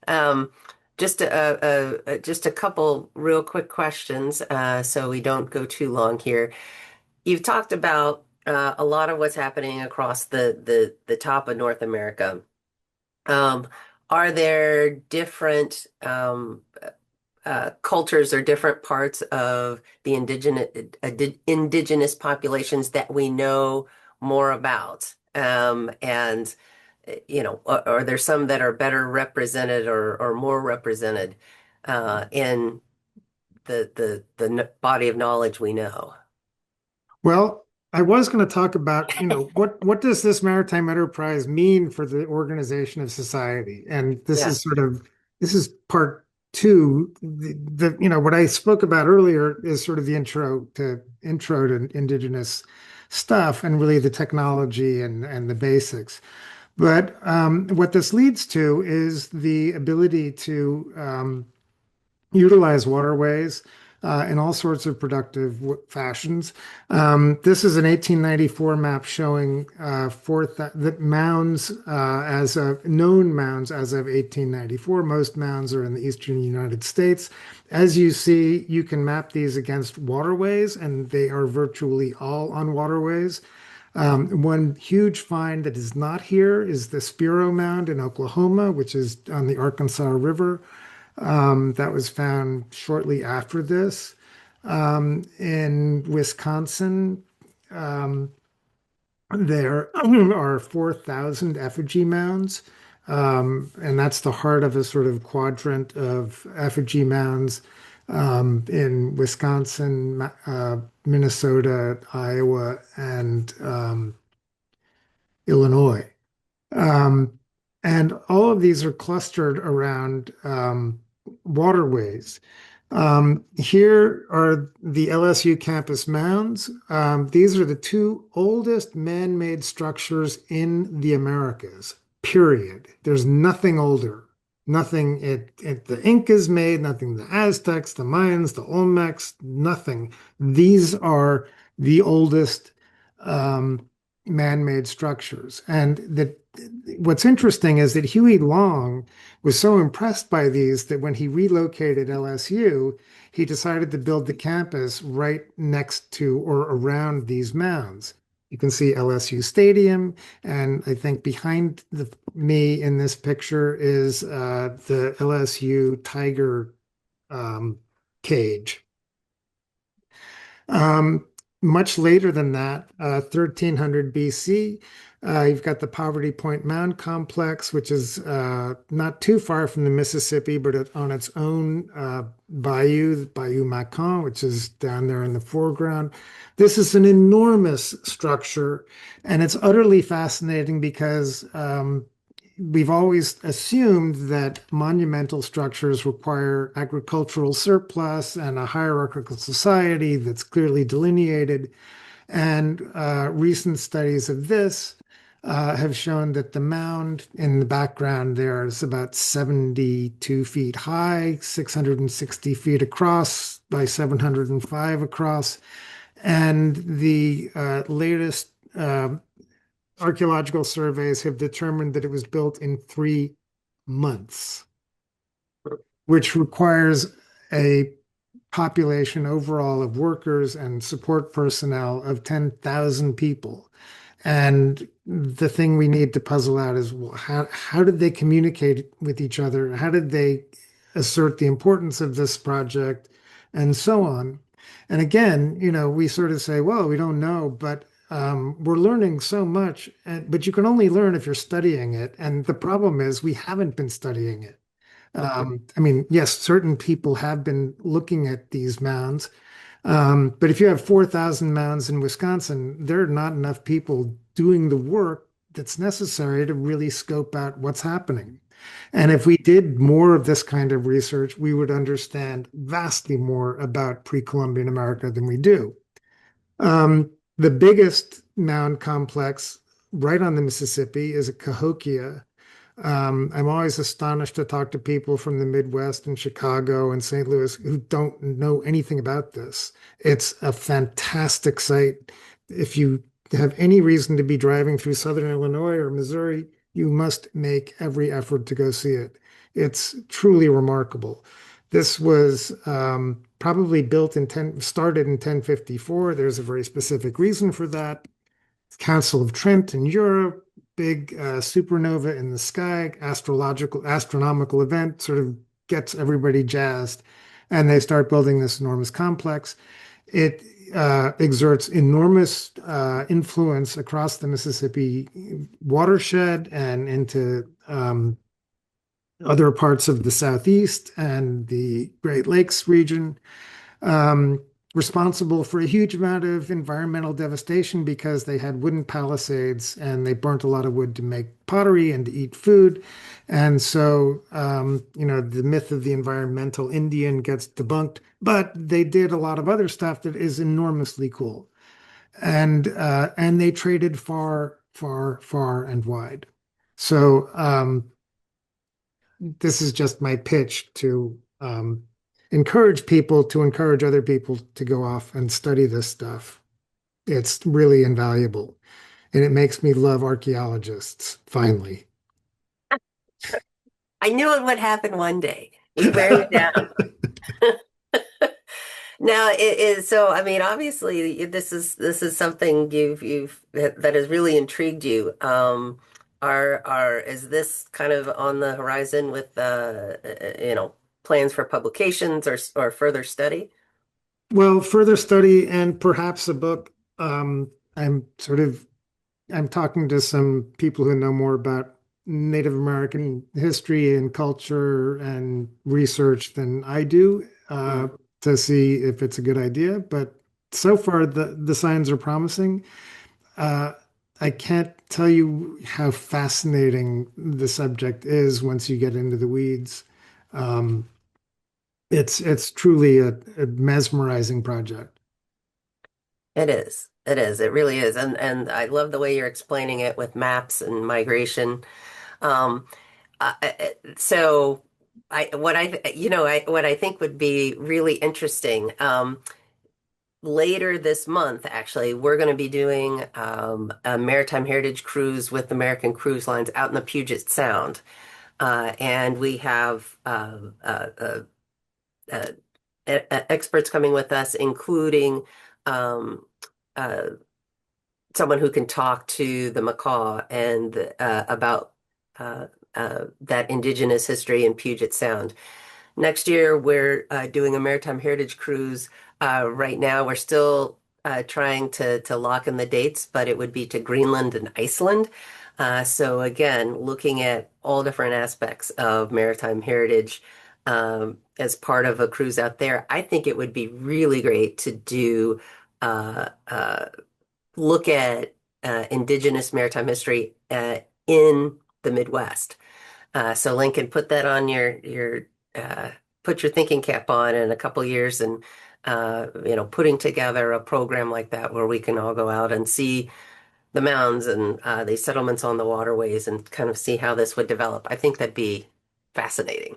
Um, Just a couple real quick questions, so we don't go too long here. You've talked about a lot of what's happening across the top of North America. Um, are there different cultures or different parts of the indigenous populations that we know more about? And are there some that are better represented or more represented in the body of knowledge we know? Well, I was going to talk about, what does this maritime enterprise mean for the organization of society? And Yeah, this is part two. What I spoke about earlier is sort of the intro to indigenous stuff and really the technology and the basics. But what this leads to is the ability to utilize waterways in all sorts of productive fashions. This is an 1894 map showing the mounds as of known mounds as of 1894. Most mounds are in the eastern United States. As you see, you can map these against waterways, and they are virtually all on waterways. One huge find that is not here is the Spiro Mound in Oklahoma, which is on the Arkansas River. That was found shortly after this. In Wisconsin, um, there are 4,000 effigy mounds, and that's the heart of a sort of quadrant of effigy mounds in Wisconsin, Minnesota, Iowa, and Illinois. Um, and all of these are clustered around waterways. Here are the LSU campus mounds. These are the two oldest man-made structures in the Americas, period. There's nothing older. Nothing the Incas made, nothing the Aztecs, the Mayans, the Olmecs, nothing. These are the oldest um, man-made structures. And what's interesting is that Huey Long was so impressed by these that when he relocated LSU, he decided to build the campus right next to or around these mounds. You can see LSU Stadium, and I think behind me in this picture is the LSU Tiger cage. Um, Much later than that, 1300 BC, you've got the Poverty Point Mound Complex, which is not too far from the Mississippi, but on its own bayou, Bayou Macon, which is down there in the foreground. This is an enormous structure, and it's utterly fascinating because we've always assumed that monumental structures require agricultural surplus and a hierarchical society that's clearly delineated. And recent studies of this have shown that the mound in the background there is about 72 feet high, 660 feet across by 705 across. And the latest archaeological surveys have determined that it was built in 3 months, which requires a population overall of workers and support personnel of 10,000 people. And the thing we need to puzzle out is, well, how did they communicate with each other? How did they assert the importance of this project and so on? And again, we sort of say, well, we don't know, but we're learning so much, but you can only learn if you're studying it. And the problem is we haven't been studying it. I mean, yes, certain people have been looking at these mounds, but if you have 4,000 mounds in Wisconsin, there are not enough people doing the work that's necessary to really scope out what's happening. And if we did more of this kind of research, we would understand vastly more about pre-Columbian America than we do. The biggest mound complex right on the Mississippi is a Cahokia. I'm always astonished to talk to people from the Midwest and Chicago and St. Louis who don't know anything about this. It's a fantastic site. If you have any reason to be driving through Southern Illinois or Missouri, you must make every effort to go see it. It's truly remarkable. This was probably started in 1054. There's a very specific reason for that. Council of Trent in Europe, big supernova in the sky, astronomical event, sort of gets everybody jazzed, and they start building this enormous complex. It exerts enormous influence across the Mississippi watershed and into other parts of the Southeast and the Great Lakes region. Um, Responsible for a huge amount of environmental devastation because they had wooden palisades and they burnt a lot of wood to make pottery and to eat food. And so, the myth of the environmental Indian gets debunked, but they did a lot of other stuff that is enormously cool. And they traded far, far, far and wide. So, this is just my pitch to encourage people to encourage other people to go off and study this stuff. It's really invaluable. And it makes me love archaeologists, finally. I knew it would happen one day. Just wear you down. Now it is so. I mean, obviously, this is something you've that has really intrigued you. Are is this kind of on the horizon with plans for publications or further study? Well, further study and perhaps a book. I'm I'm talking to some people who know more about Native American history and culture and research than I do, Mm. to see if it's a good idea. But so far, the signs are promising. Uh, I can't tell you how fascinating the subject is once you get into the weeds. Um, it's truly a mesmerizing project. It is. It is. It really is. And I love the way you're explaining it with maps and migration. Um, so what I think would be really interesting. Later this month, actually, we're going to be doing a maritime heritage cruise with American Cruise Lines out in the Puget Sound, and we have uh, experts coming with us, including um, uh, someone who can talk to the macaw and about that indigenous history in Puget Sound. Next year, we're doing a maritime heritage cruise. Right now, we're still trying to lock in the dates, but it would be to Greenland and Iceland. So again, looking at all different aspects of maritime heritage as part of a cruise out there, I think it would be really great to do uh, uh, look at indigenous maritime history in the Midwest. So Lincoln, put that on your put your thinking cap on in a couple years and putting together a program like that where we can all go out and see the mounds and these settlements on the waterways and kind of see how this would develop. I think that'd be fascinating.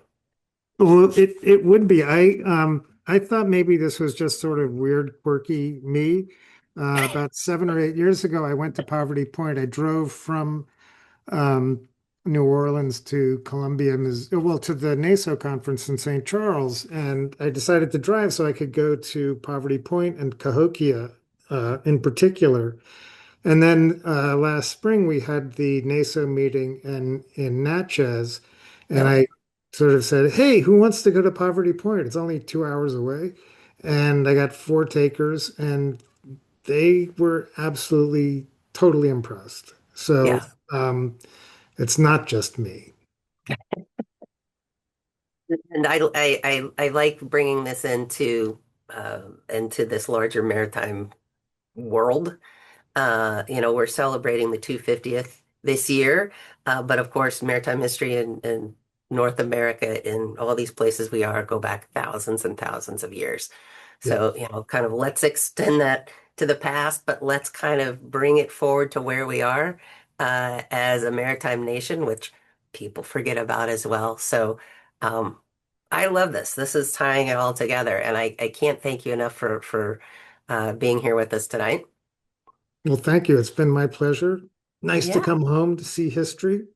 Well, it would be. I thought maybe this was just sort of weird, quirky me. About 7 or 8 years ago, I went to Poverty Point. I drove from um, New Orleans to Columbia, well, to the NASO conference in St. Charles, and I decided to drive so I could go to Poverty Point and Cahokia, in particular. And then last spring we had the NASO meeting in Natchez, and Oh, I sort of said, "Hey, who wants to go to Poverty Point? It's only 2 hours away." And I got four takers, and they were absolutely totally impressed. So yeah. um, it's not just me. And I like bringing this into this larger maritime world. We're celebrating the 250th this year, but of course, maritime history in North America, in all these places we are, go back thousands and thousands of years. Yeah. So, kind of let's extend that to the past, but let's kind of bring it forward to where we are as a maritime nation, which people forget about as well. So, um, I love this. This is tying it all together, and I can't thank you enough for being here with us tonight. Well, thank you. It's been my pleasure. Nice to Yeah. come home to see history.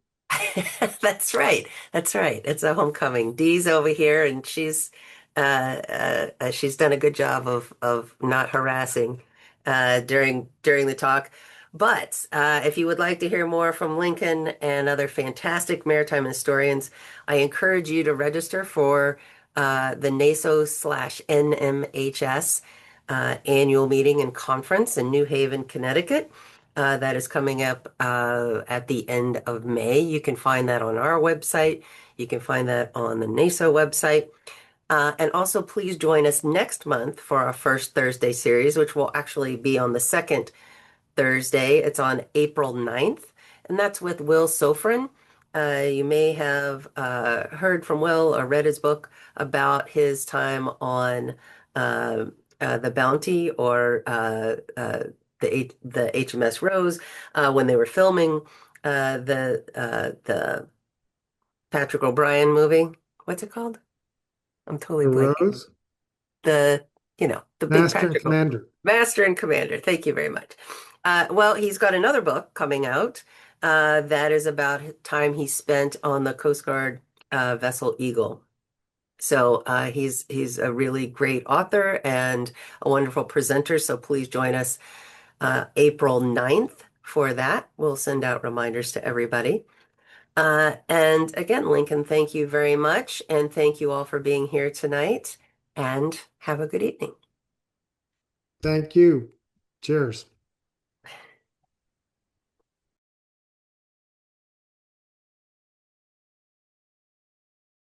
That's right. That's right. It's a homecoming. Dee's over here, and she's done a good job of not harassing during the talk. But if you would like to hear more from Lincoln and other fantastic maritime historians, I encourage you to register for the NASO/NMHS annual meeting and conference in New Haven, Connecticut. That is coming up at the end of May. You can find that on our website. You can find that on the NASO website. And also, please join us next month for our first Thursday series, which will actually be on the second Thursday. It's on April 9th, and that's with Will Sofrin. You may have heard from Will or read his book about his time on uh, the Bounty or the HMS Rose when they were filming the Patrick O'Brien movie. What's it called? I'm totally The blanking. Rose, The, the big Master and Patrick O'Brien. Commander. Master and Commander. Thank you very much. Well, he's got another book coming out that is about time he spent on the Coast Guard vessel Eagle. So he's a really great author and a wonderful presenter. So please join us April 9th for that. We'll send out reminders to everybody. And again, Lincoln, thank you very much. And thank you all for being here tonight. And have a good evening. Thank you. Cheers.